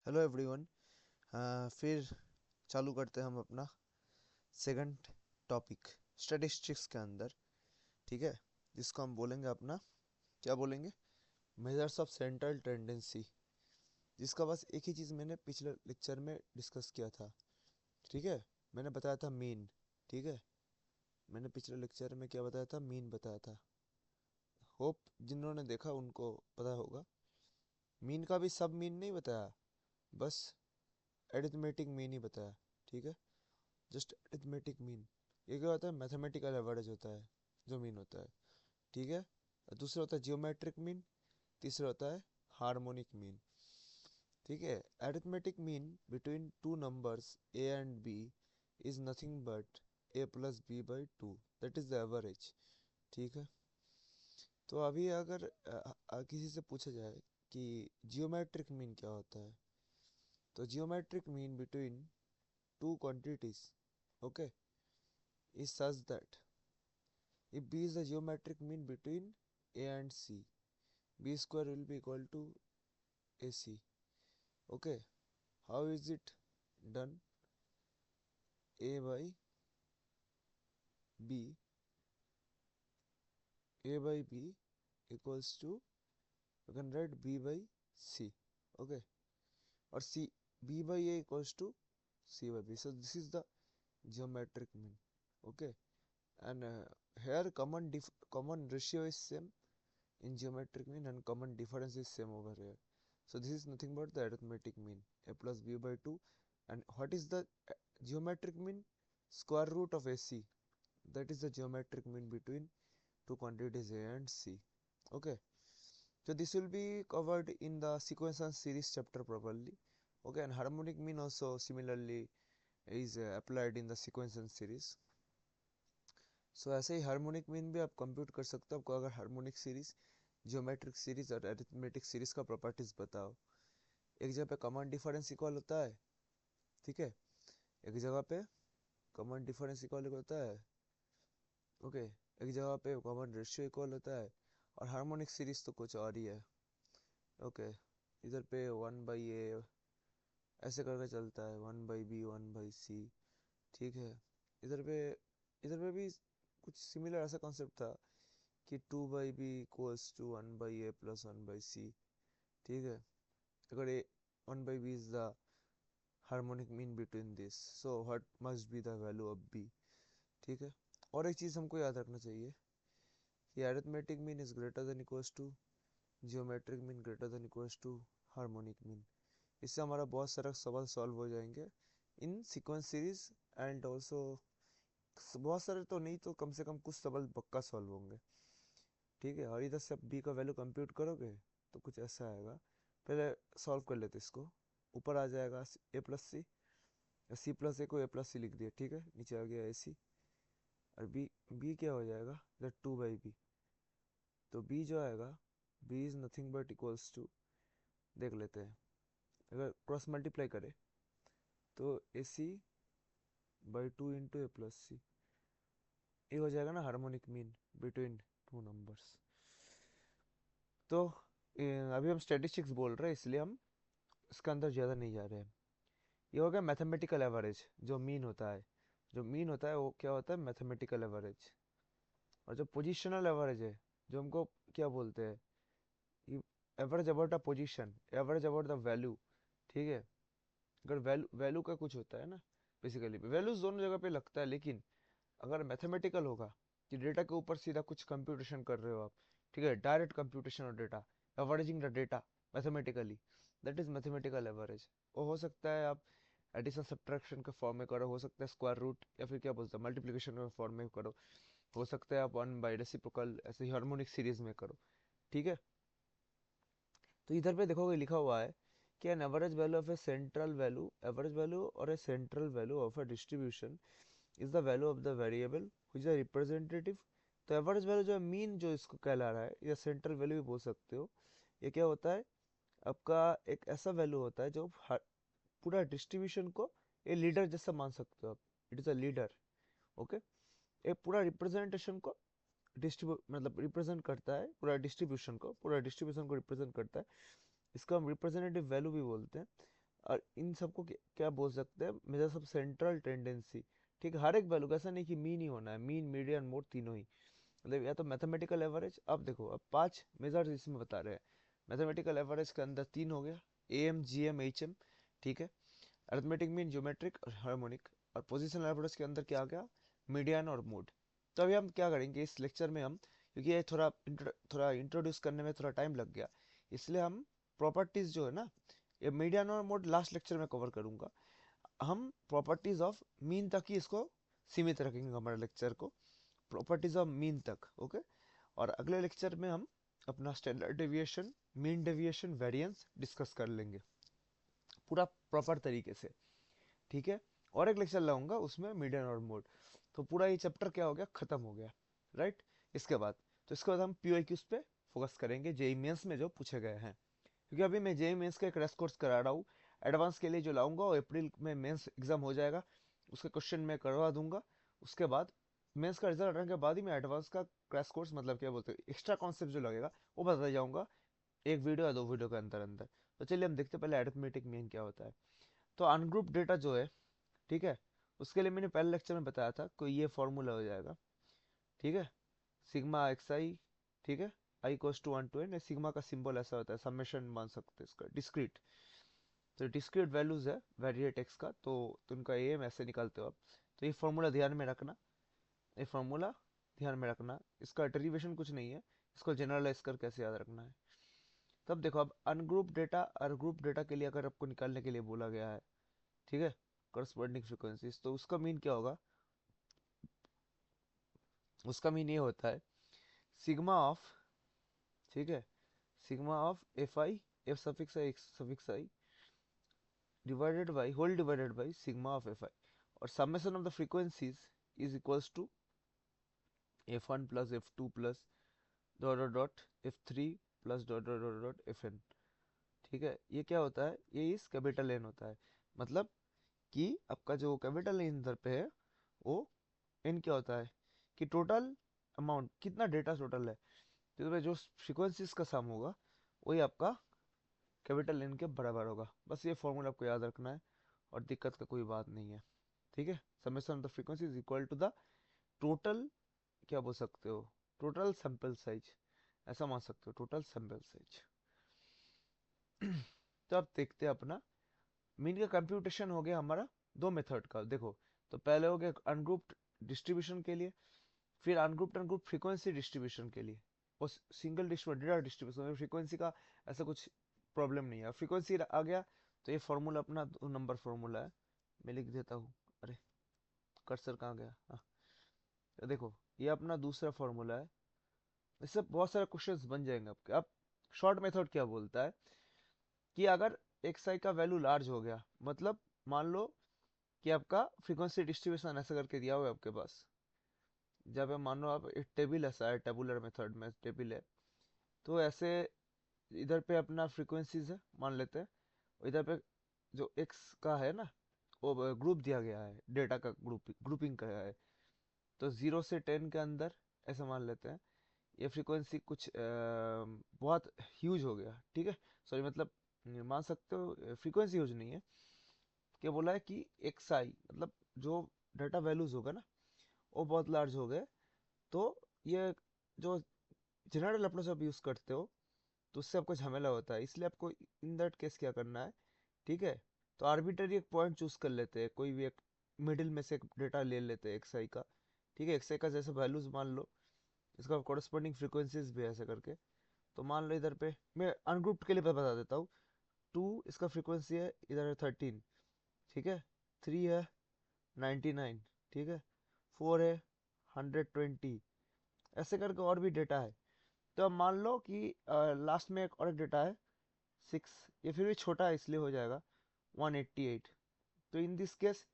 Hello everyone. फिर चालू करते हैं हम अपना सेकंड टॉपिक स्टैटिस्टिक्स के अंदर। ठीक है, जिसको हम बोलेंगे अपना, क्या बोलेंगे, मेजर्स ऑफ सेंट्रल टेंडेंसी, जिसका बस एक ही चीज़ मैंने पिछले लेक्चर में डिस्कस किया था। ठीक है, मैंने बताया था मीन। ठीक है, मैंने पिछले लेक्चर में क्या बताया था, मीन बताया था। होप जिन्होंने देखा उनको पता होगा। मीन का भी सब मीन नहीं बताया, बस एरिथमेटिक मीन ही बताया। ठीक है, जस्ट अरिथमेटिक मीन। ये क्या होता है, मैथमेटिकल एवरेज होता है जो मीन होता है। ठीक है, दूसरा होता है जियोमेट्रिक मीन, तीसरा होता है हार्मोनिक मीन। ठीक है, arithmetic mean between two numbers A and B is nothing but A plus B by two, that is the average. ठीक है, तो अभी अगर किसी से पूछा जाए कि जियोमेट्रिक मीन क्या होता है, तो geometric mean between two quantities, okay, is such that if B is the geometric mean between A and C, B square will be equal to AC. Okay, how is it done? A by B, A by B equals to, you can write B by C. Okay, or C, B by A equals to C by B. So this is the geometric mean. Okay, and here common ratio is same in geometric mean and common difference is same over here. So this is nothing but the arithmetic mean, a plus b by 2. And what is the geometric mean? Square root of AC. That is the geometric mean between two quantities A and C. Okay, so this will be covered in the sequence and series chapter properly. Okay, and harmonic mean also similarly is applied in the sequence and series. सो ऐसे ही harmonic mean भी आप compute कर सकते हो। आपको अगर harmonic series, geometric series और arithmetic series का प्रॉपर्टीज बताओ। एक जगह पे कॉमन डिफरेंस इक्वल होता है, ठीक है, एक जगह पे कॉमन डिफरेंस इक्वल होता है, ओके, एक जगह पे कॉमन रेशियो इक्वल होता है, और हार्मोनिक सीरीज तो कुछ और ही है। ओके, इधर पे वन बाई ए ऐसे करके चलता है, one by B, one by C. ठीक है, इधर पे इधर पे भी कुछ सिमिलर ऐसा कॉन्सेप्ट था कि two by B equals to one by A plus one by C. ठीक है, अगर A one by B is the harmonic mean between this, so what must be the value of B. ठीक है, और एक चीज़ हमको याद रखना चाहिए कि arithmetic mean is greater than equals to geometric mean greater than equals to harmonic mean. इससे हमारा बहुत सारा सवाल सॉल्व हो जाएंगे in sequence series, and also बहुत सारे तो नहीं तो कम से कम कुछ सवाल पक्का सॉल्व होंगे। ठीक है, और इधर से आप बी का वैल्यू कंप्यूट करोगे तो कुछ ऐसा आएगा। पहले सॉल्व कर लेते इसको। ऊपर आ जाएगा ए प्लस सी, सी प्लस ए को ए प्लस सी लिख दिया। ठीक है, नीचे आ गया ए सी, और बी, बी क्या हो जाएगा, इधर टू बाई बी। तो बी जो आएगा, B is nothing but equals to, देख लेते हैं, अगर क्रॉस मल्टीप्लाई करें तो A C by two into A plus C, ये हो जाएगा ना harmonic mean between two numbers. तो अभी हम स्टैटिस्टिक्स बोल रहे हैं इसलिए हम इसके अंदर ज़्यादा नहीं जा रहे हैं। ये हो गया मैथमेटिकल एवरेज, जो मीन होता है। जो मीन होता है वो क्या होता है, मैथमेटिकल एवरेज। और जो पोजिशनल एवरेज है, जो हमको क्या बोलते हैं, average about a position, average about the value. ठीक है, अगर वैल्यू वैल्यू का कुछ होता है ना, बेसिकली वैल्यूज दोनों जगह पे लगता है, लेकिन अगर मैथमेटिकल होगा कि डेटा के ऊपर सीधा कुछ कंप्यूटेशन कर रहे हो आप, ठीक है, direct computation of data, averaging the data mathematically, that is mathematical average. वो हो सकता है आप एडिशन सब्ट्रैक्शन के फॉर्म में करो, हो सकता है स्क्वायर रूट या फिर क्या बोलते हैं मल्टीप्लिकेशन के फॉर्म में करो, हो सकता है आप वन बाई रेसिप्रोकल ऐसे ही हार्मोनिक सीरीज में करो। ठीक है, तो इधर पे देखोगे लिखा हुआ है कि an average value of a central value, average value और a central value of a distribution is the value of the variable which is representative. तो एवरेज वैल्यू जो है, मीन जो इसको कहला रहा है, या सेंट्रल वैल्यू भी बोल सकते हो, ये क्या होता है, आपका एक ऐसा वैल्यू होता है जो पूरा डिस्ट्रीब्यूशन को ए लीडर जैसा मान सकते हो आप। It is a leader, okay, एक पूरा रिप्रेजेंटेशन को डिस्ट्रीब्यूट मतलब रिप्रेजेंट करता है, पूरा डिस्ट्रीब्यूशन को रिप्रेजेंट करता है। इसको हम रिप्रेजेंटेटिव वैल्यू भी बोलते हैं। और इन सबको क्या बोल सकते हैं, मेजर्स ऑफ सेंट्रल टेंडेंसी। ठीक है, हर एक वैल्यू का ऐसा नहीं कि मीन ही होना है, मीन मीडियन मोड तीनों ही, मतलब या तो मैथमेटिकल एवरेज। अब देखो, अब 5 मेजर्स इसमें बता रहे हैं। मैथमेटिकल एवरेज के अंदर 3 हो गया, AM GM HM। ठीक है, अरिथमेटिक मीन, ज्योमेट्रिक और हार्मोनिक। और पोजिशनल एवरेज के अंदर क्या आ गया, मीडियन और मोड। तो अभी हम क्या करेंगे इस लेक्चर में, हम क्योंकि ये थोड़ा इंट्रोड्यूस करने में थोड़ा टाइम लग गया, इसलिए हम प्रॉपर्टीज जो है ना, ये मीडियन और मोड लास्ट लेक्चर में कवर करूंगा। हम प्रॉपर्टीज ऑफ मीन तक ही इसको सीमित रखेंगे हमारे लेक्चर को, प्रॉपर्टीज ऑफ मीन तक। ओके, और अगले लेक्चर में हम अपना standard deviation, mean deviation, variance discuss कर लेंगे पूरा प्रॉपर तरीके से। ठीक है, और एक लेक्चर लाऊंगा उसमें मीडियन और मोड। तो पूरा ये चैप्टर क्या हो गया, खत्म हो गया। राइट, इसके बाद हम PYQs पे फोकस करेंगे, जेई मेंस में जो पूछे गए हैं। क्योंकि अभी मैं जेई मेंस का एक क्रैश कोर्स करा रहा हूँ, एडवांस के लिए जो लाऊंगा, और अप्रैल में मेंस एग्जाम हो जाएगा, उसके क्वेश्चन मैं करवा दूंगा। उसके बाद मेंस का रिजल्ट आने के बाद ही मैं एडवांस का क्रैश कोर्स, मतलब क्या बोलते हैं, एक्स्ट्रा कॉन्सेप्ट जो लगेगा वो बता जाऊंगा, एक वीडियो या 2 वीडियो के अंदर अंदर। तो चलिए हम देखते हैं पहले अरिथमेटिक मीन क्या होता है। तो अनग्रुप डेटा जो है, ठीक है, उसके लिए मैंने पहले लेक्चर में बताया था, कोई ये फॉर्मूला हो जाएगा। ठीक है, सिग्मा एक्स आई, ठीक है, आई कोस टू 1 to n। सिग्मा का सिंबल ऐसा होता है, समेशन मान सकते हैं इसका, डिस्क्रीट। तो डिस्क्रीट वैल्यूज है वेरिएट एक्स का, तो उनका एम ऐसे निकालते हो आप। तो ये फॉर्मूला ध्यान में रखना, ये फॉर्मूला ध्यान में रखना, इसका डेरिवेशन कुछ नहीं है, इसको जनरलाइज कर कैसे याद रखना है। तब देखो, अब अनग्रुप डेटा और ग्रुप डेटा के लिए अगर आपको निकालने के लिए बोला गया है, ठीक है, करस्पॉन्डिंग फ्रीक्वेंसीज, तो उसका मीन क्या होगा, उसका मीन ये होता है सिग्मा ऑफ, ठीक है, sigma of F I, F suffix I, X suffix I, divided by, whole divided by sigma of F I, और summation of the frequencies is equals to f1 plus f2 plus dot dot dot f3 plus dot dot dot dot fn। ठीक है, ये क्या होता है, ये इस capital N होता है, मतलब कि आपका जो कैपिटल एन इधर पे है, वो एन क्या होता है कि टोटल अमाउंट, कितना डेटा टोटल है, तो इसमें जो फ्रीक्वेंसीज का सम होगा वही आपका कैपिटल एन के बराबर होगा। बस ये फॉर्मूला आपको याद रखना है, और दिक्कत का कोई बात नहीं है। ठीक है, summation of the frequency is equal to the total, क्या बोल सकते हो, टोटल सैंपल साइज, ऐसा मान सकते हो, टोटल सैंपल साइज। तो अब देखते हैं अपना मीन का कंप्यूटेशन हो गया हमारा दो मेथड का। देखो, तो पहले हो गया अनग्रुप्ड डिस्ट्रीब्यूशन के लिए, फिर अनग्रुप्ड अनग्रुप फ्रीक्वेंसी डिस्ट्रीब्यूशन के लिए, और सिंगल डेटा डिस्ट्रीब्यूशन, फ्रीक्वेंसी का ऐसा कुछ प्रॉब्लम नहीं है। फ्रीक्वेंसी आ गया तो ये फॉर्मूला अपना 2 नंबर फॉर्मूला है, मैं लिख देता हूँ। अरे कर्सर कहाँ गया, हाँ, तो देखो ये अपना दूसरा फॉर्मूला है। इससे बहुत सारे क्वेश्चंस बन जाएंगे आपके। अब शॉर्ट मेथड क्या बोलता है कि अगर एक्स आई का वैल्यू लार्ज हो गया, मतलब मान लो कि आपका फ्रीक्वेंसी डिस्ट्रीब्यूशन ऐसा करके दिया हुआ है आपके पास, जब मान लो आप एक टेबल ऐसा है, टेबुलर मेथड में टेबल है, तो ऐसे इधर पे अपना फ्रीक्वेंसीज है मान लेते हैं, इधर पे जो एक्स का है ना, वो ग्रुप दिया गया है, डेटा का ग्रुपिंग का है, तो 0 से 10 के अंदर ऐसा मान लेते हैं। ये फ्रीक्वेंसी कुछ बहुत ह्यूज हो गया, ठीक है, सॉरी, मतलब मान सकते हो फ्रीक्वेंसी ह्यूज नहीं है, क्या बोला है कि एक्स आई, मतलब जो डाटा वैल्यूज होगा ना वो बहुत लार्ज हो गए, तो ये जो जनरल अपलोड आप यूज़ करते हो, तो उससे आपको झमेला होता है, इसलिए आपको इन दैट केस क्या करना है, ठीक है, तो आर्बिटरी एक पॉइंट चूज कर लेते हैं, कोई भी एक मिडिल में से एक डेटा ले लेते हैं एक्स आई का। ठीक है, एक्स आई का जैसे वैल्यूज मान लो, इसका कॉरस्पॉन्डिंग फ्रीक्वेंसीज भी ऐसे करके, तो मान लो इधर पे मैं अनग्रुप्ड के लिए बता देता हूँ। 2 इसका फ्रीक्वेंसी है, इधर है 13, ठीक है, 3 है 99, ठीक है, 4 है 120, ऐसे करके और भी डेटा है। तो अब मान लो कि लास्ट में एक और एक डेटा है 6, ये फिर भी छोटा है इसलिए हो जाएगा 188। तो इन दिस केस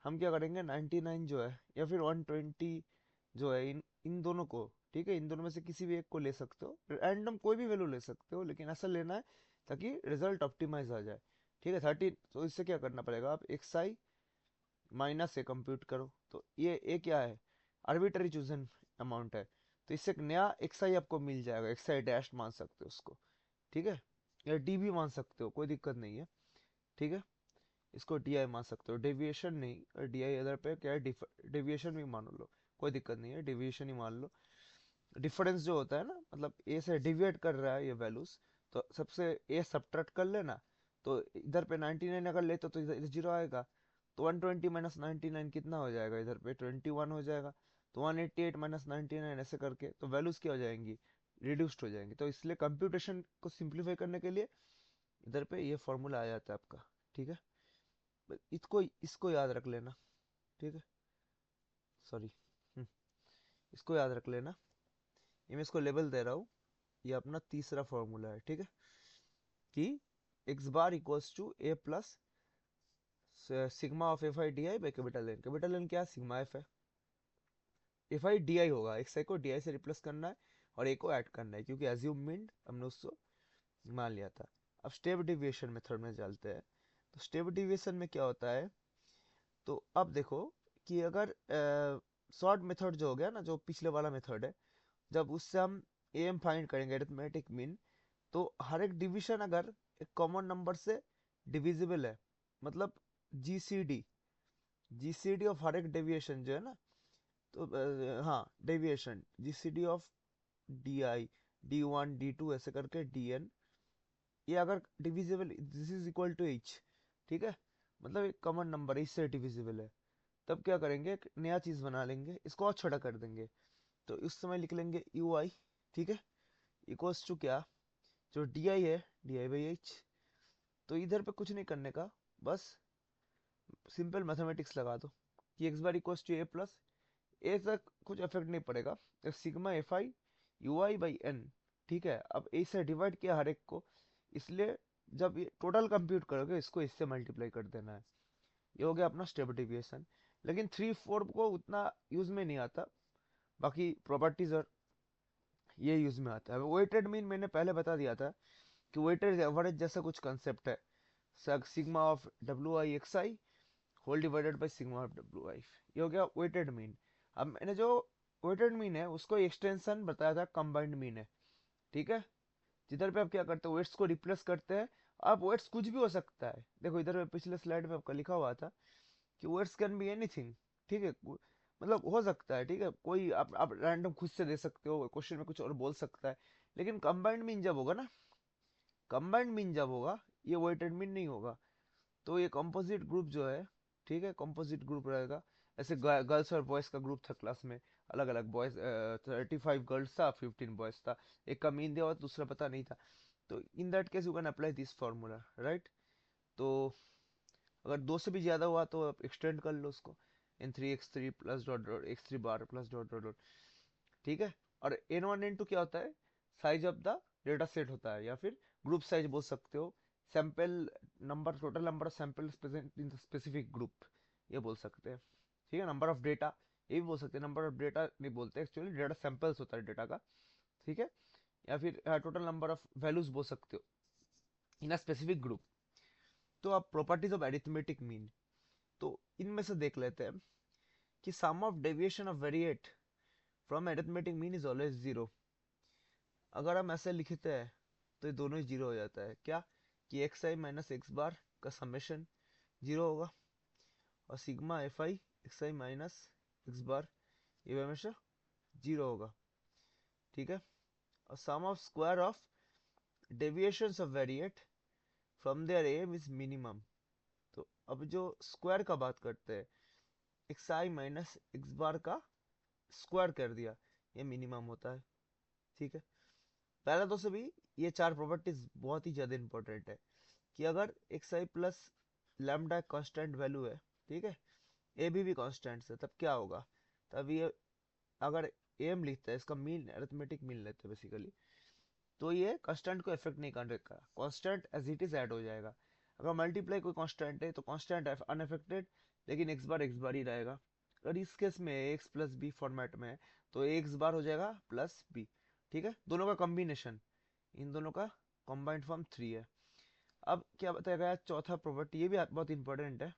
हम क्या करेंगे, 99 जो है या फिर 120 जो है, इन इन दोनों को, ठीक है, इन दोनों में से किसी भी एक को ले सकते हो, रैंडम कोई भी वैल्यू ले सकते हो, लेकिन ऐसा लेना है ताकि रिजल्ट ऑप्टिमाइज आ जाए। ठीक है, 13, तो इससे क्या करना पड़ेगा, आप एक्स आई माइनस से कंप्यूट करो, तो ये क्या है, आर्बिटरी चूजन अमाउंट है, तो इससे एक नया एक्स आई आपको मिल जाएगा, एक्स आई डैश मान सकते हो उसको, ठीक है, या डी भी मान सकते हो, कोई दिक्कत नहीं है। ठीक है, इसको डी आई मान सकते हो, डेविएशन नहीं, डी आई इधर पे क्या है, डेविएशन भी मान लो, कोई दिक्कत नहीं है, डेविएशन ही मान लो। डिफरेंस जो होता है ना, मतलब ए से डिविएट कर रहा है ये वैल्यूज, तो सबसे ए सब्ट्रैक्ट कर लेना, तो इधर पे 99 अगर ले तो इधर जीरो आएगा, तो 120 माइनस 99 कितना हो जाएगा, इधर पे 21 हो जाएगा, तो 188 माइनस 99 ऐसे करके तो वैल्यूज क्या हो जाएंगी, रिड्यूस्ड हो जाएंगी। तो इसलिए कंप्यूटेशन को सिंप्लीफाई करने के लिए इधर पे ये फॉर्मूला आ जाता है आपका, ठीक है, इसको इसको याद रख लेना, ठीक है, सॉरी, इसको याद रख लेना, ये मैं इसको लेबल दे रहा हूँ, ये अपना तीसरा फॉर्मूला है, ठीक है, कि X bar equals to A plus sigma of F I D I by capital N क्या है, सिग्मा एफ है, एफ आई डी आई होगा, एक्स आई को डी आई से रिप्लेस करना है और ए को ऐड करना है, क्योंकि एज्यूम मीन हमने उसको मान लिया था। अब स्टेप डिविएशन मेथड में चलते हैं, तो स्टेप डिविएशन में क्या होता है, तो अब देखो कि अगर शॉर्ट मेथड जो हो गया ना, जो पिछले वाला मेथड है, जब उससे हम एम फाइंड करेंगे अरिथमेटिक मीन, तो हर एक डिवीजन अगर एक कॉमन नंबर से डिविजिबल है, मतलब जीसीडी, जीसीडी ऑफ हर एक डेविएशन जो है ना, तो हाँ deviation GCD of D I, D one D two ऐसे करके डी एन, ये अगर divisible, this is equal to H, ठीक है, मतलब एक कॉमन नंबर इससे डिविजिबल है, तब क्या करेंगे, एक नया चीज बना लेंगे, इसको और छोटा कर देंगे, तो उस समय लिख लेंगे यू आई, ठीक है, इक्वल्स टू क्या, जो डी आई है, डी आई बाई एच। तो इधर पे कुछ नहीं करने का, बस सिंपल मैथमेटिक्स लगा दो कि X bar equals to A plus, A तक कुछ इफेक्ट नहीं पड़ेगा, sigma F I U I by N, ठीक है, अब ए से डिवाइड किया हर एक को, इसलिए जब ये टोटल कंप्यूट करोगे इसको इससे मल्टीप्लाई कर देना है, ये हो गया अपना स्टेप डेविएशन। लेकिन 3 4 को उतना यूज में नहीं आता, बाकी प्रॉपर्टीज और ये यूज में आता है। वेटेड मीन मैंने पहले बता दिया था कि वेटेड एवरेज जैसा कुछ कंसेप्ट है, sigma of W I X I whole divided by sigma of W I, ये हो गया वेटेड मीन। अब मैंने जो वेटेड मीन है उसको एक्सटेंशन बताया था कंबाइंड मीन है, ठीक है, जिधर पे आप क्या करते हो, वेट्स को रिप्लेस करते हैं, आप वेट्स कुछ भी हो सकता है, देखो इधर पे पिछले स्लाइड में आपका लिखा हुआ था कि वेट्स कैन बी एनीथिंग, ठीक है, मतलब हो सकता है, ठीक है, कोई आप रैंडम खुद से दे सकते हो, क्वेश्चन में कुछ और बोल सकता है, लेकिन कंबाइंड मीन जब होगा ना, कंबाइंड मीन जब होगा, ये वेटेड मीन नहीं होगा। तो ये कंपोजिट ग्रुप जो है, ठीक है, कंपोजिट ग्रुप रहेगा, ऐसे गर्ल्स और बॉयज का ग्रुप था क्लास में, अलग अलग बॉयज 35 गर्ल्स था, 15 बॉयज था, एक का मीन दिया हुआ दूसरा पता नहीं था, तो in that case you can apply this formula, right. तो अगर दो से भी ज्यादा हुआ तो आप एक्सटेंड कर लो उसको, N three X three plus dot dot X three bar plus dot dot dot, ठीक है। और एन वन एन टू क्या होता है, size of the data set होता है, या फिर ग्रुप साइज बोल सकते हो, sample number, total number of sample present in the specific group, ये बोल सकते हैं, ठीक है, नंबर ऑफ डेटा, ये भी बोल सकते हैं, नंबर ऑफ डेटा नहीं बोलते एक्चुअली, डेटा सैंपल्स होता है डेटा का, ठीक है, या फिर टोटल नंबर ऑफ वैल्यूज बोल सकते हो इन अ स्पेसिफिक ग्रुप। तो आप प्रॉपर्टीज ऑफ अरिथमेटिक मीन, तो इनमें से देख लेते हैं कि sum of deviation of variate from arithmetic mean is always zero. अगर हम ऐसे लिखते हैं तो ये दोनों ही जीरो हो जाता है, क्या कि X I minus X bar का समेशन जीरो होगा, और sigma F I X I minus X bar ये हमेशा जीरो होगा, ठीक है, और sum of square of deviations of variate from their M is minimum. तो अब जो स्क्वायर का बात करते हैं, X I minus X bar का स्क्वायर कर दिया, ये मिनिमम होता है, ठीक है। पहले तो सभी ये चार प्रॉपर्टीज बहुत ही ज्यादा इंपॉर्टेंट है, कि अगर एक्स आई प्लस लैम्डा कांस्टेंट वैल्यू है, ठीक है, ए भी कांस्टेंट है, तब क्या होगा, तब ये अगर एम लिखता है, इसका मीन अरिथमेटिक मीन लेते हैं बेसिकली, तो ये कांस्टेंट को इफेक्ट नहीं करेगा, constant as it is add हो जाएगा। अगर मल्टीप्लाई कोई कांस्टेंट है तो कांस्टेंट अनअफेक्टेड, लेकिन एक्स बार ही रहेगा। अगर इस केस में एक्स प्लस बी फॉर्मेट में है तो एक्स बार हो जाएगा प्लस बी, ठीक है, दोनों का कॉम्बिनेशन, इन दोनों का कॉम्बाइंड फॉर्म 3 है। अब क्या बताया गया चौथा प्रॉपर्टी, ये भी बहुत इंपॉर्टेंट है,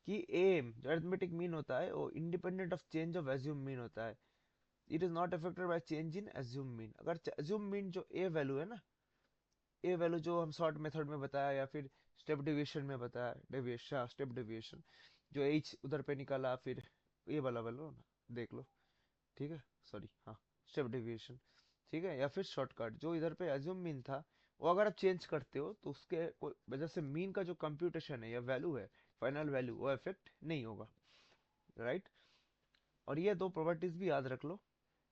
कि एम जो अरिथमेटिक मीन होता है वो independent of change of assume mean होता है, it is not affected by change in assume mean. अगर एज्यूम मीन जो ए वैल्यू है ना, ए वैल्यू जो हम शॉर्ट मेथड में बताया या फिर स्टेप डिविएशन में बताया, डेविएशन, स्टेप डिविएशन जो एच उधर पे निकाला, फिर ये वाला वाला ना देख लो, ठीक है, सॉरी हाँ, स्टेप डिविएशन, ठीक है, या फिर शॉर्टकट जो इधर पे एज्यूम मीन था, वो अगर आप चेंज करते हो तो उसके वजह से मीन का जो कंप्यूटेशन है या वैल्यू है, फाइनल वैल्यू, वो इफेक्ट नहीं होगा, राइट। और ये दो प्रॉपर्टीज भी याद रख लो,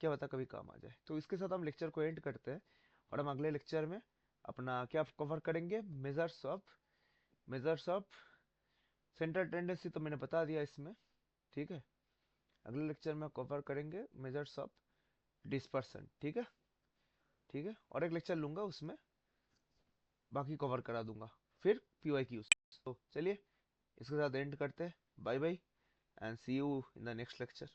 क्या पता कभी काम आ जाए। तो इसके साथ हम लेक्चर को एंड करते हैं, और हम अगले लेक्चर में अपना क्या कवर करेंगे, मेजर्स ऑफ सेंट्रल टेंडेंसी तो मैंने बता दिया इसमें, ठीक है। अगले लेक्चर में कवर करेंगे मेजर्स ऑफ डिस्पर्सन, ठीक है, ठीक है, और एक लेक्चर लूंगा उसमें बाकी कवर करा दूंगा, फिर पीवाई क्यूज। तो चलिए इसके साथ एंड करते हैं, bye bye and see you in the next lecture.